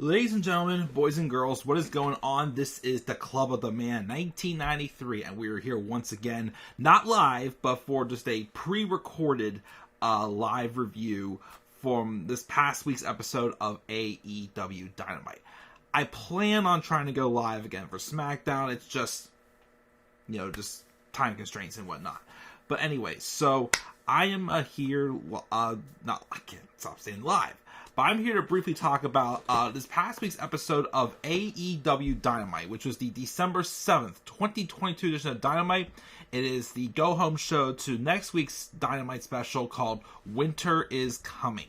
Ladies and gentlemen, boys and girls, what is going on? This is the Club of the Man 1993, and we are here once again, not live, but for just a pre-recorded live review from this past week's episode of AEW Dynamite. I plan on trying to go live again for SmackDown. It's just, just time constraints and whatnot. But anyway, so I am here, I can't stop saying live. But I'm here to briefly talk about this past week's episode of AEW Dynamite, which was the December 7th, 2022 edition of Dynamite. It is the go-home show to next week's Dynamite special called Winter is Coming,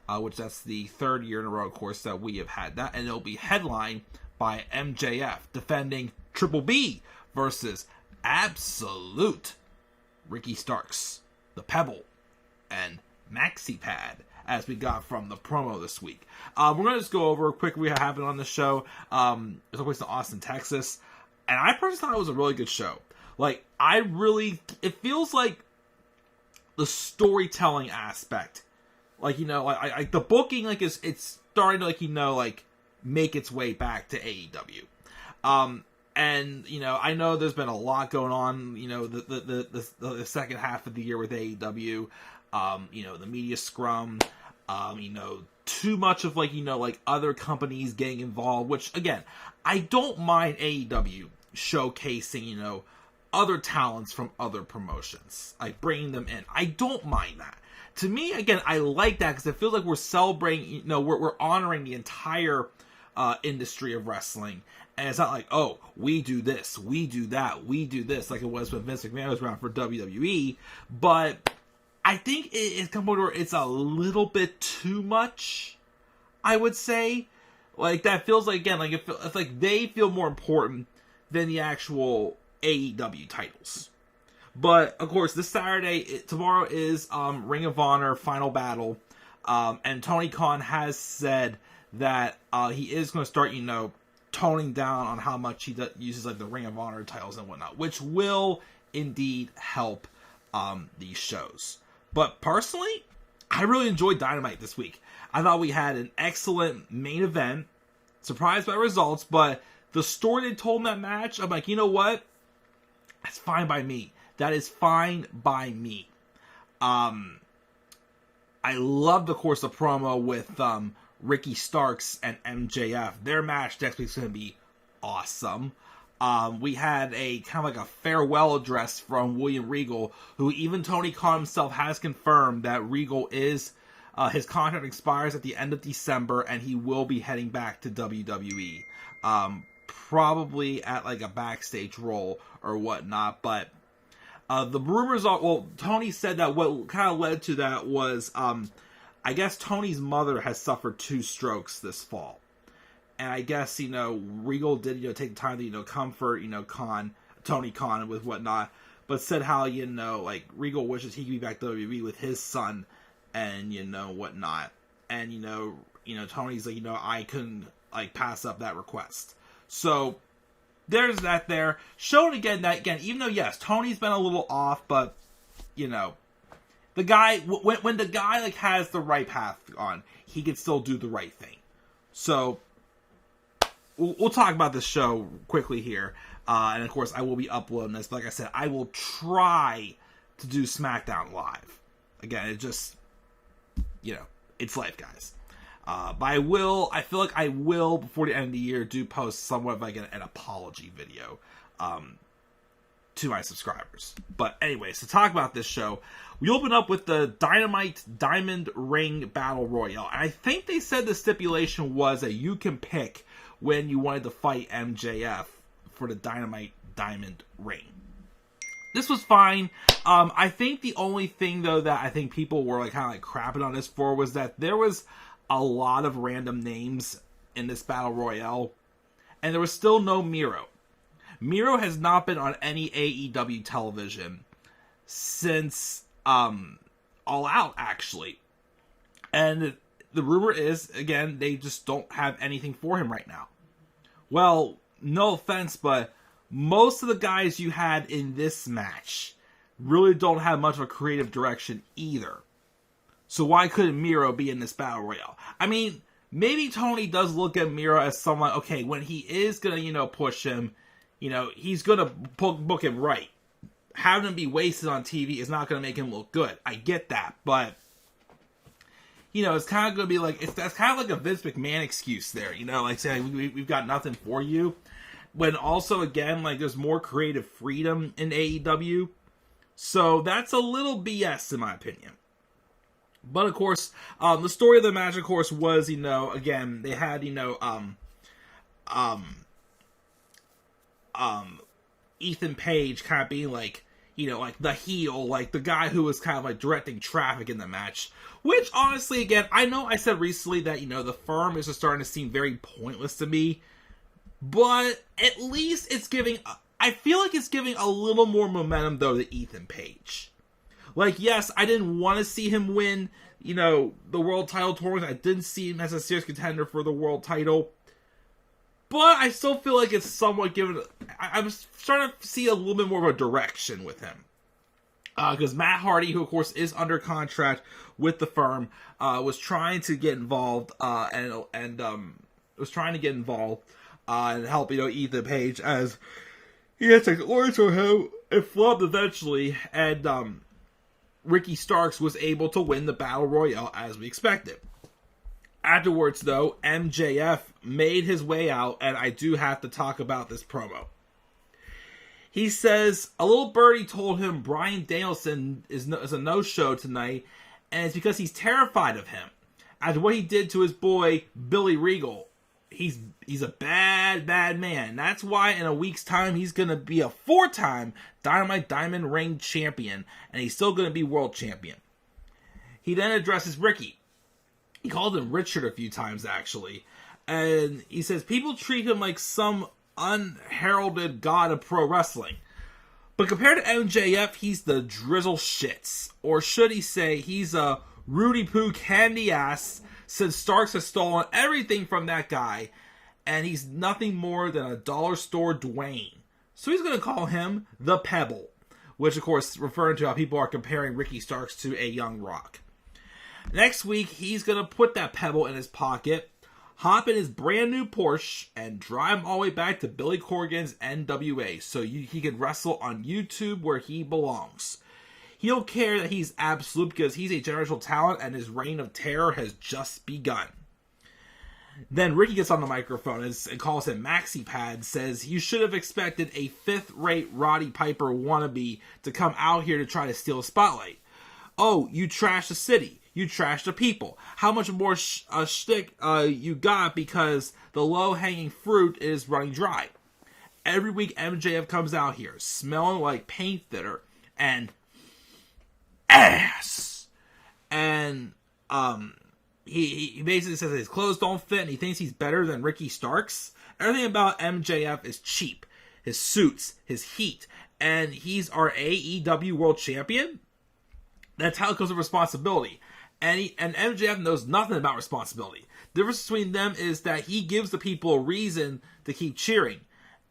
which that's the third year in a row, of course, that we have had that. And it'll be headlined by MJF defending Triple B versus Absolute Ricky Starks, The Pebble, and Maxi Pad, as we got from the promo this week. We're going to just go over quickly what happened on the show. It took place in Austin, Texas. And I personally thought it was a really good show. It feels like the storytelling aspect. The booking, it's starting to, make its way back to AEW. And, I know there's been a lot going on, the second half of the year with AEW. The media scrum, too much of other companies getting involved, which again, I don't mind AEW showcasing, other talents from other promotions, bringing them in. I don't mind that. To me, again, I like that because it feels like we're celebrating, we're honoring the entire industry of wrestling. And it's not like, oh, we do this, we do that, we do this, like it was when Vince McMahon was around for WWE. But I think it's come to where it's a little bit too much, I would say. That feels like, again, it's like they feel more important than the actual AEW titles. But, of course, this Saturday, tomorrow is Ring of Honor Final Battle. And Tony Khan has said that he is going to start, toning down on how much he uses, the Ring of Honor titles and whatnot, which will indeed help these shows. But personally, I really enjoyed Dynamite this week. I thought we had an excellent main event. Surprised by results, but the story they told in that match, I'm like, you know what? That's fine by me. That is fine by me. I loved, of course, the promo with Ricky Starks and MJF. Their match next week's going to be awesome. We had a kind of a farewell address from William Regal, who even Tony Khan himself has confirmed that Regal is, his contract expires at the end of December, and he will be heading back to WWE. Probably at a backstage role or whatnot, but the rumors are, Tony said that what kind of led to that was, I guess Tony's mother has suffered 2 strokes this fall. And I guess, Regal did, take the time to, comfort, Tony Khan with whatnot, but said how, Regal wishes he could be back to WWE with his son and, whatnot. And, Tony's like, I couldn't, pass up that request. So, there's that there. Showing again that, even though, yes, Tony's been a little off, but, the guy, when the guy, has the right path on, he can still do the right thing. So, we'll talk about this show quickly here. And of course, I will be uploading this. But like I said, I will try to do SmackDown live. Again, it just, it's life, guys. But I feel like I will, before the end of the year, do post somewhat of an apology video to my subscribers. But anyways, to talk about this show, we open up with the Dynamite Diamond Ring Battle Royale. And I think they said the stipulation was that you can pick when you wanted to fight MJF for the Dynamite Diamond Ring. This was fine. I think the only thing, though, that I think people were crapping on this for was that there was a lot of random names in this Battle Royale, and there was still no Miro. Miro has not been on any AEW television since All Out, actually. And the rumor is, again, they just don't have anything for him right now. Well, no offense, but most of the guys you had in this match really don't have much of a creative direction either. So why couldn't Miro be in this Battle Royale? I mean, maybe Tony does look at Miro as someone, okay, when he is going to, push him, he's going to book him right. Having him be wasted on TV is not going to make him look good. I get that, but, it's kind of going to be like, that's kind of like a Vince McMahon excuse there, like saying, we've got nothing for you. When also, again, like, there's more creative freedom in AEW. So that's a little BS, in my opinion. But, of course, the story of the match, of course, was, again, they had, Ethan Page kind of being like, like the heel, like the guy who was kind of like directing traffic in the match. Which, honestly, again, I know I said recently that, the firm is just starting to seem very pointless to me. But at least it's giving, I feel like it's giving a little more momentum, though, to Ethan Page. Like, yes, I didn't want to see him win, the world title tournament. I didn't see him as a serious contender for the world title. But I still feel like it's somewhat given, I'm starting to see a little bit more of a direction with him. Because Matt Hardy, who of course is under contract with the firm, was trying to get involved, and help, Ethan Page, as he had to orders for him and flubbed eventually, and Ricky Starks was able to win the Battle Royale as we expected. Afterwards, though, MJF made his way out, and I do have to talk about this promo. He says, a little birdie told him Bryan Danielson is a no-show tonight, and it's because he's terrified of him. After what he did to his boy, Billy Regal. He's a bad, bad man. That's why in a week's time, he's going to be a 4-time Dynamite Diamond Ring champion, and he's still going to be world champion. He then addresses Ricky. He called him Richard a few times, actually. And he says, people treat him like some unheralded god of pro wrestling. But compared to MJF, he's the drizzle shits. Or should he say, he's a Rudy Poo candy ass, since Starks has stolen everything from that guy, and he's nothing more than a dollar store Dwayne. So he's going to call him the Pebble, which of course referring to how people are comparing Ricky Starks to a young Rock. Next week, he's going to put that Pebble in his pocket, hop in his brand new Porsche, and drive him all the way back to Billy Corgan's NWA so he can wrestle on YouTube where he belongs. He don't care that he's absolute because he's a generational talent and his reign of terror has just begun. Then Ricky gets on the microphone and calls him Maxi Pad, says, you should have expected a 5th-rate Roddy Piper wannabe to come out here to try to steal a spotlight. Oh, you trashed the city. You trashed the people. How much more shtick you got because the low-hanging fruit is running dry. Every week MJF comes out here smelling like paint thinner and ass. And he basically says his clothes don't fit and he thinks he's better than Ricky Starks. Everything about MJF is cheap. His suits, his heat, and he's our AEW World Champion. That's how it comes with responsibility. And MJF knows nothing about responsibility. The difference between them is that he gives the people a reason to keep cheering.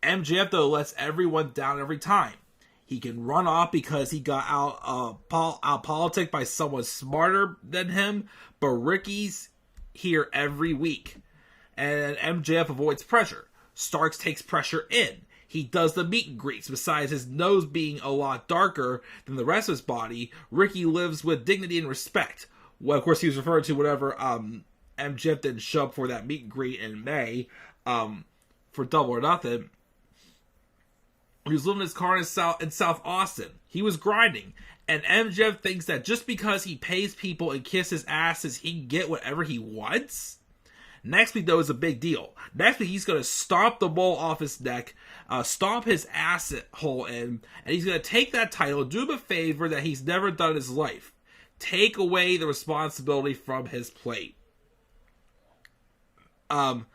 MJF, though, lets everyone down every time. He can run off because he got out politicked by someone smarter than him, but Ricky's here every week. And MJF avoids pressure. Starks takes pressure in. He does the meet and greets. Besides his nose being a lot darker than the rest of his body, Ricky lives with dignity and respect. Well, of course, he was referring to whatever MJF didn't show up for that meet and greet in May for Double or Nothing. He was living in his car in South Austin. He was grinding. And MJF thinks that just because he pays people and kisses asses, he can get whatever he wants? Next week, though, is a big deal. Next week, he's going to stomp the ball off his neck, stomp his ass hole in, and he's going to take that title, do him a favor that he's never done in his life. Take away the responsibility from his plate. And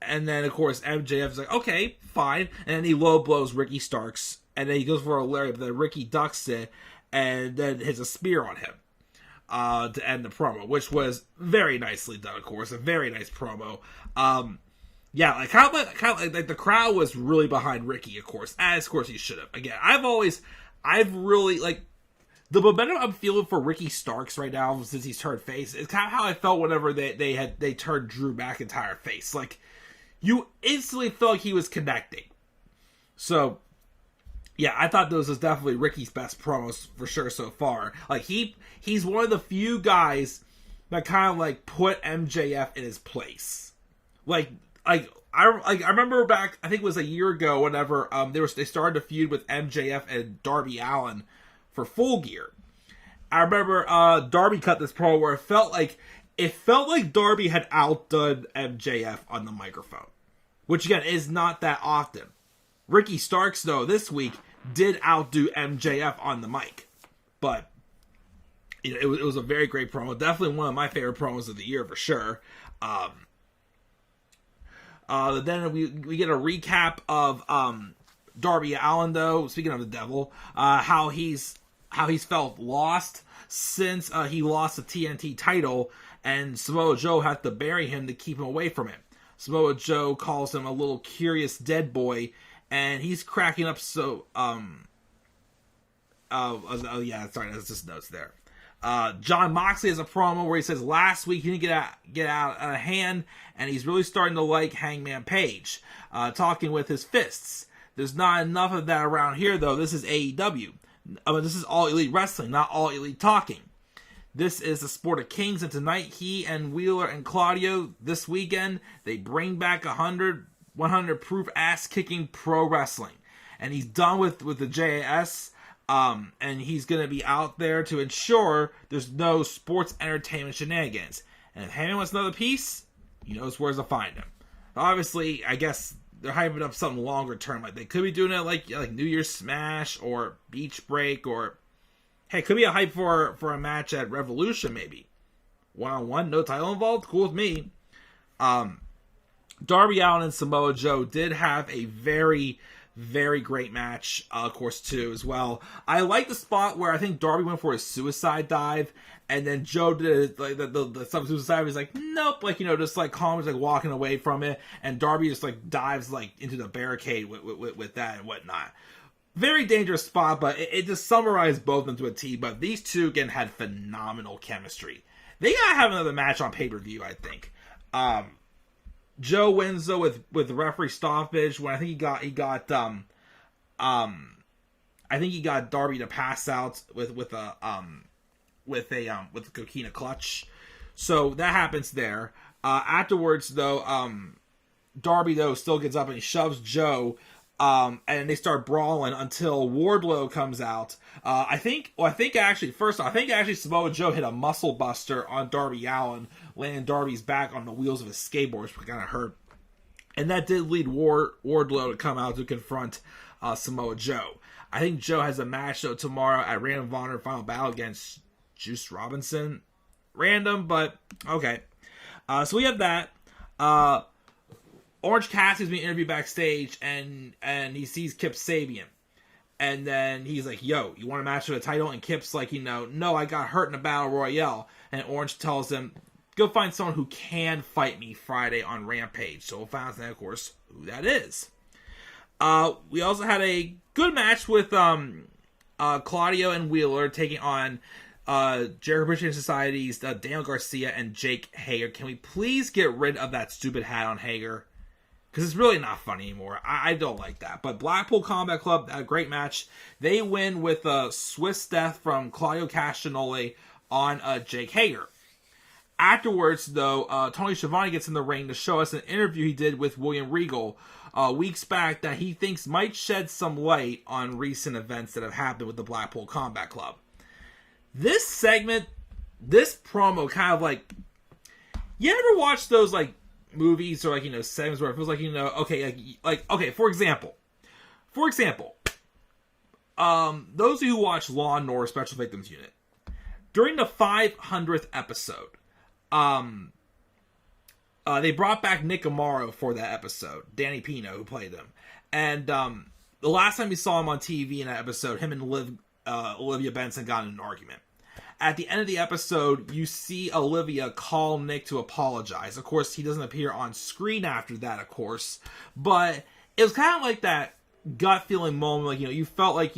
then, of course, MJF's like, okay, fine. And then he low blows Ricky Starks. And then he goes for a lariat, but then Ricky ducks it. And then hits a spear on him to end the promo, which was very nicely done, of course. A very nice promo. Yeah, like kind of like the crowd was really behind Ricky, of course. As, of course, he should have. Again, I've really, like, the momentum I'm feeling for Ricky Starks right now since he's turned face is kind of how I felt whenever they turned Drew McIntyre face. Like, you instantly felt like he was connecting. So, yeah, I thought this was definitely Ricky's best promos for sure so far. Like, he's one of the few guys that kind of like put MJF in his place. Like I remember back, I think it was a year ago, whenever they started a feud with MJF and Darby Allin for Full Gear. I remember Darby cut this promo where it felt like Darby had outdone MJF on the microphone, which again is not that often. Ricky Starks, though, this week did outdo MJF on the mic, but it was a very great promo. Definitely one of my favorite promos of the year for sure. Then we get a recap of Darby Allin, though. Speaking of the devil, how he's felt lost since he lost the TNT title, and Samoa Joe had to bury him to keep him away from it. Samoa Joe calls him a little curious dead boy, and he's cracking up. So that's just notes there. John Moxley has a promo where he says last week he didn't get out of hand, and he's really starting to like Hangman Page, talking with his fists. There's not enough of that around here, though. This is AEW. This is All Elite Wrestling, not All Elite Talking. This is the Sport of Kings, and tonight he and Wheeler and Claudio, this weekend, they bring back 100 proof ass-kicking pro wrestling. And he's done with the JAS, and he's going to be out there to ensure there's no sports entertainment shenanigans. And if Heyman wants another piece, he knows where to find him. Obviously, I guess they're hyping up something longer term. Like, they could be doing it like New Year's Smash or Beach Break, or hey, could be a hype for a match at Revolution, maybe. One-on-one, no title involved, cool with me. Darby Allin and Samoa Joe did have a very, very great match, of course, too, as well. I like the spot where I think Darby went for a suicide dive, and then Joe did like the suicide. He's like, nope, just like calm, just like walking away from it, and Darby just like dives like into the barricade with that and whatnot. Very dangerous spot, but it just summarized both into a T. But these two again had phenomenal chemistry. They gotta have another match on pay-per-view, I think. Joe wins though with referee stoppage when I think he got Darby to pass out with a coquina clutch. So that happens there. Afterwards though, Darby though still gets up and he shoves Joe, and they start brawling until Wardlow comes out. I think actually Samoa Joe hit a muscle buster on Darby Allin, landing Darby's back on the wheels of his skateboard, which kind of hurt. And that did lead Wardlow to come out to confront Samoa Joe. I think Joe has a match though tomorrow at Random of Honor Final Battle against Juice Robinson. Random, but okay. So we have that. Orange Cassidy's being interviewed backstage, and he sees Kip Sabian. And then he's like, yo, you want a match for the title? And Kip's like, no, I got hurt in a battle royale. And Orange tells him, go find someone who can fight me Friday on Rampage. So we'll find out, of course, who that is. We also had a good match with Claudio and Wheeler taking on Jericho Appreciation Society's Daniel Garcia and Jake Hager. Can we please get rid of that stupid hat on Hager? Because it's really not funny anymore. I don't like that. But Blackpool Combat Club, a great match. They win with a Swiss death from Claudio Castagnoli on Jake Hager. Afterwards, though, Tony Schiavone gets in the ring to show us an interview he did with William Regal weeks back that he thinks might shed some light on recent events that have happened with the Blackpool Combat Club. This segment, this promo kind of like... You ever watch those, like, movies or segments where it feels like okay, for example, those of you who watch Law and Order Special Victims Unit, during the 500th episode, they brought back Nick Amaro for that episode, Danny Pino, who played him, and the last time you saw him on TV in that episode, him and Olivia Benson got in an argument. At the end of the episode, you see Olivia call Nick to apologize. Of course, he doesn't appear on screen after that, of course. But it was kind of like that gut feeling moment. Like, you felt like,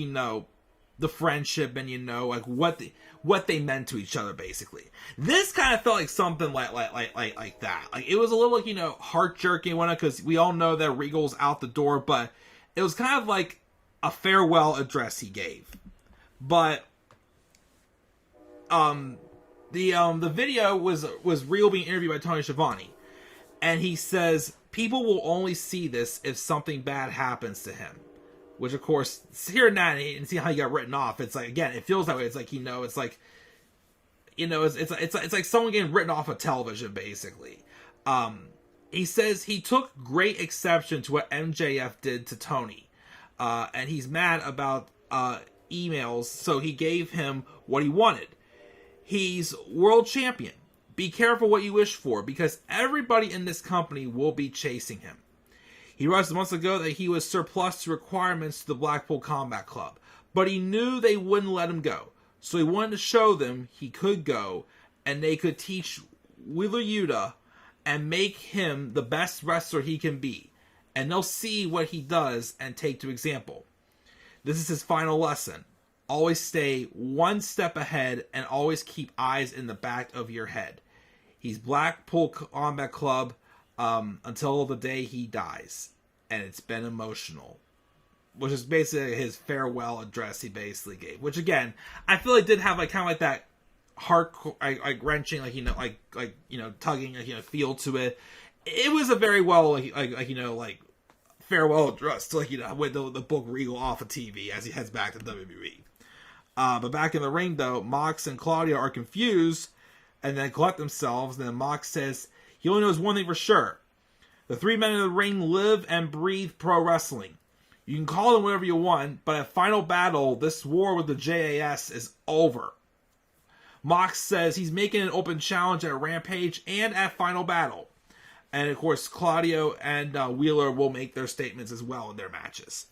the friendship and, you know, like what they meant to each other, basically. This kind of felt like something like that. Like, it was a little, like, you know, heart-jerking one, because we all know that Regal's out the door, but it was kind of like a farewell address he gave. But the video was Regal being interviewed by Tony Schiavone, and he says people will only see this if something bad happens to him. Which, of course, hearing that and see how he got written off, it's like, again, it feels that way. It's like, you know, it's like, you know, it's like someone getting written off of television, basically. He says he took great exception to what MJF did to Tony, and he's mad about emails, so he gave him what he wanted. He's world champion. Be careful what you wish for, because everybody in this company will be chasing him. He realized months ago that he was surplus to requirements to the Blackpool Combat Club, but he knew they wouldn't let him go. So he wanted to show them he could go, and they could teach Wheeler Yuta and make him the best wrestler he can be. And they'll see what he does and take to example. This is his final lesson. Always stay one step ahead and always keep eyes in the back of your head. He's Blackpool Combat Club until the day he dies. And it's been emotional. Which is basically his farewell address he basically gave. Which, again, I feel like did have like kind of like that heart like wrenching, like, you know, like you know, tugging, like, you know, feel to it. It was a very well like you know, like farewell address to, like, you know, with the book Regal off of TV as he heads back to WWE. But back in the ring, though, Mox and Claudio are confused and then collect themselves. And then Mox says he only knows one thing for sure. The three men in the ring live and breathe pro wrestling. You can call them whatever you want, but at Final Battle, this war with the JAS is over. Mox says he's making an open challenge at Rampage and at Final Battle. And, of course, Claudio and Wheeler will make their statements as well in their matches.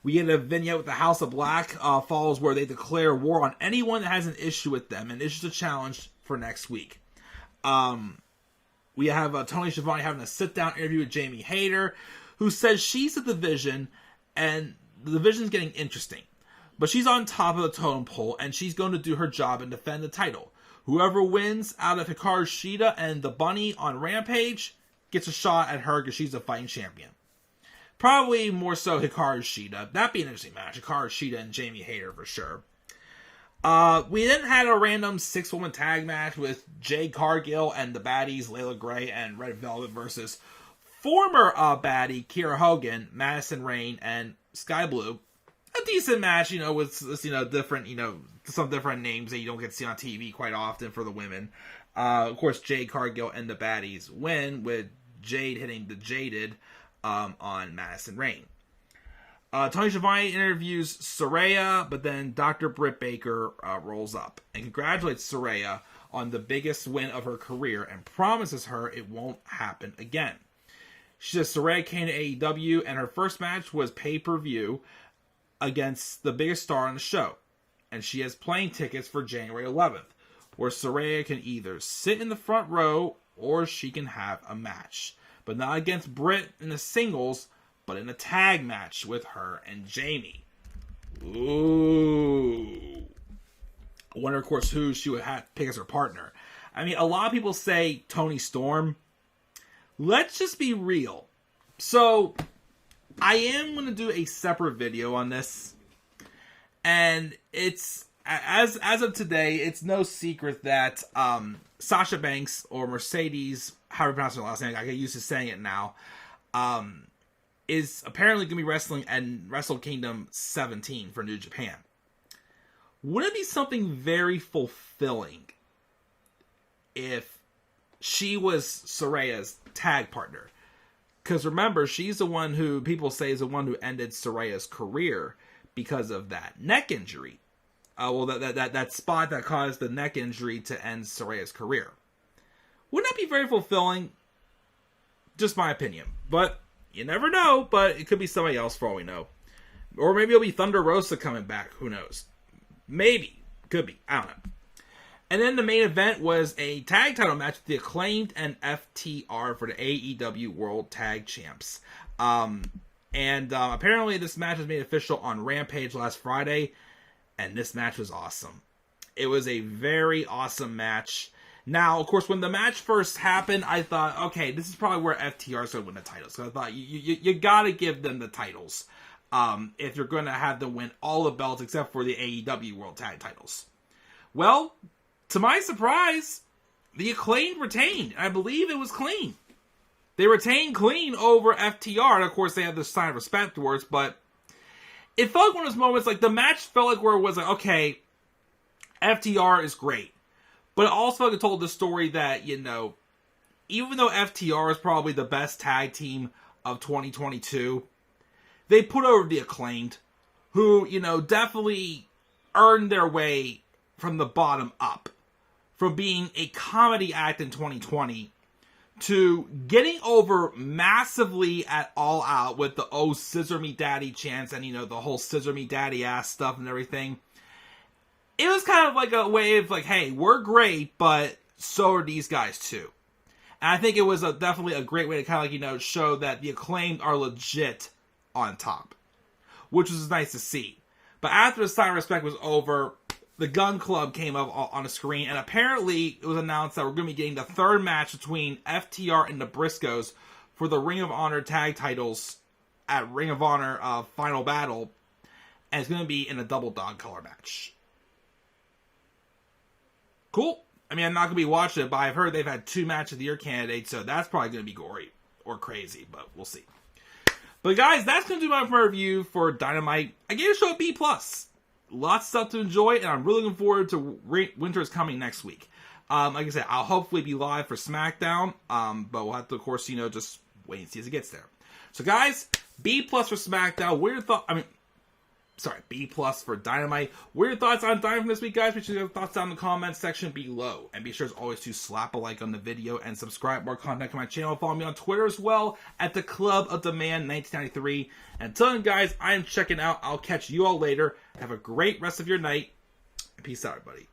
We get a vignette with the House of Black Falls where they declare war on anyone that has an issue with them and issues a challenge for next week. We have Tony Schiavone having a sit-down interview with Jamie Hayter, who says she's the division, and the division's getting interesting. But she's on top of the totem pole, and she's going to do her job and defend the title. Whoever wins out of Hikaru Shida and the Bunny on Rampage gets a shot at her because she's the fighting champion. Probably more so Hikaru Shida. That'd be an interesting match. Hikaru Shida and Jamie Hayter for sure. We then had a random 6-woman tag match with Jade Cargill and the baddies Layla Gray and Red Velvet versus former baddie Kiera Hogan, Madison Rayne, and Sky Blue. A decent match, you know, with, you know, different, you know, some different names that you don't get to see on TV quite often for the women. Of course, Jade Cargill and the baddies win with Jade hitting the Jaded on Madison Rayne. Tony Schiavone interviews Saraya, but then Dr. Britt Baker rolls up and congratulates Saraya on the biggest win of her career and promises her it won't happen again. She says Saraya came to AEW and her first match was pay-per-view against the biggest star on the show. And she has plane tickets for January 11th, where Saraya can either sit in the front row or she can have a match. But not against Britt in the singles, but in a tag match with her and Jamie. Ooh. I wonder, of course, who she would have pick as her partner. I mean, a lot of people say Toni Storm. Let's just be real. So, I am going to do a separate video on this. And it's, as of today, it's no secret that Sasha Banks, or Mercedes, however you pronounce her last name, I get used to saying it now, is apparently going to be wrestling at Wrestle Kingdom 17 for New Japan. Would it be something very fulfilling if she was Saraya's tag partner? Because remember, she's the one who people say is the one who ended Saraya's career because of that neck injury. That spot that caused the neck injury to end Saraya's career. Wouldn't that be very fulfilling? Just my opinion. But you never know, but it could be somebody else for all we know. Or maybe it'll be Thunder Rosa coming back. Who knows? Maybe. Could be. I don't know. And then the main event was a tag title match with the Acclaimed and FTR for the AEW World Tag Champs. And apparently this match was made official on Rampage last Friday, and this match was awesome. It was a very awesome match. Now, of course, when the match first happened, I thought, okay, this is probably where FTR is going to win the titles. So I thought, you got to give them the titles if you're going to have them win all the belts except for the AEW World Tag titles. Well, to my surprise, the Acclaimed retained. I believe it was clean. They retained clean over FTR. And of course, they had the sign of respect afterwards, but it felt like one of those moments, like the match felt like where it was like, okay, FTR is great. But it also told the story that, you know, even though FTR is probably the best tag team of 2022, they put over the Acclaimed, who, you know, definitely earned their way from the bottom up. From being a comedy act in 2020 to getting over massively at All Out with the "Oh, scissor me daddy" chants and, you know, the whole scissor me daddy ass stuff and everything. It was kind of like a way of like, hey, we're great, but so are these guys too. And I think it was definitely a great way to kind of like, you know, show that the Acclaimed are legit on top, which was nice to see. But after the sign of respect was over, the Gun Club came up on the screen, and apparently it was announced that we're going to be getting the third match between FTR and the Briscoes for the Ring of Honor tag titles at Ring of Honor Final Battle, and it's going to be in a double dog collar match. Cool. I mean, I'm not going to be watching it, but I've heard they've had 2 match of the year candidates, so that's probably going to be gory or crazy, but we'll see. But guys, that's going to do my review for Dynamite. I gave the show a B+. Lots of stuff to enjoy, and I'm really looking forward to Winter's coming next week. Like I said, I'll hopefully be live for SmackDown, but we'll have to, of course, you know, just wait and see as it gets there. So guys, B+ for SmackDown. What are your thoughts? B+ for Dynamite. What are your thoughts on Dynamite this week, guys? Make sure you have thoughts down in the comments section below. And be sure as always to slap a like on the video and subscribe for more content on my channel. Follow me on Twitter as well at the Club of the Man 1993. Until then, guys, I am checking out. I'll catch you all later. Have a great rest of your night. Peace out, everybody.